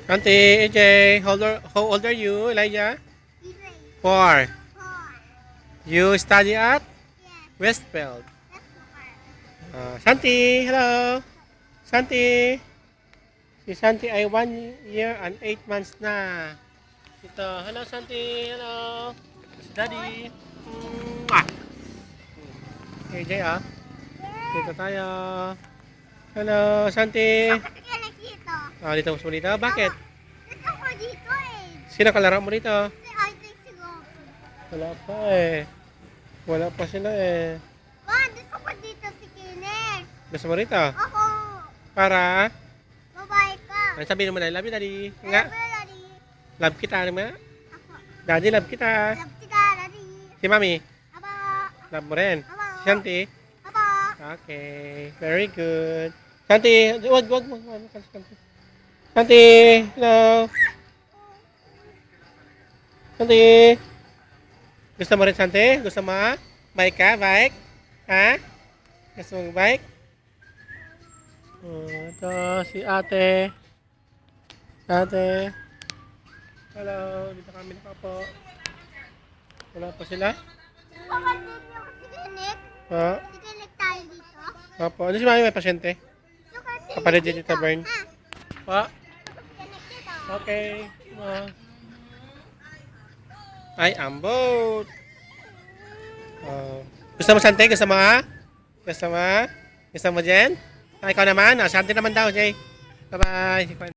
Auntie AJ, how old are you, Elijah? 4. You study at Westfield. Santi, hello. Santi. Si Santi ay 1 year and 8 months na. Ito, hello Santi, hello. Si Daddy. Mwah! AJ ah. Dito tayo. Hello, Santi. Dito gusto mo dito? Bakit? Gusto ko dito eh. Sino kalaro mo dito? Si Isaac siguro. Wala pa eh. Wala pa sila eh. Gusto ko dito si Kenneth. Gusto mo rito? Ako. Para? Babae ka. Ano sabihin mo na? Love you, Daddy. Nga? Daddy. Love kita naman. Ako. Daddy, love kita. Love kita, Daddy. Si Mami? Aba. Love mo rin. Aba. Si Santi? Aba. Okay. Very good. Santi, wag. Santi, hello. Santi. Gusto mo rin, Santi? Gusto mo? Bike ka? Bike? Ha? Gusto mo bike? Ito si ate. Ate. Hello, dito kami na po. Wala pa sila? Kapatid niyo si Kenneth. Ha? Si Kenneth tayo dito. Opo. Ano si Mami may pasyente? Kapatid din dito, Bern. Pa? Kenneth dito. Okay. Ay, ambot. Gusto mo, Santi? Gusto mo, ha? Gusto mo? Gusto mo, Jen? Ikaw naman. Santi naman daw, Jay. Bye-bye.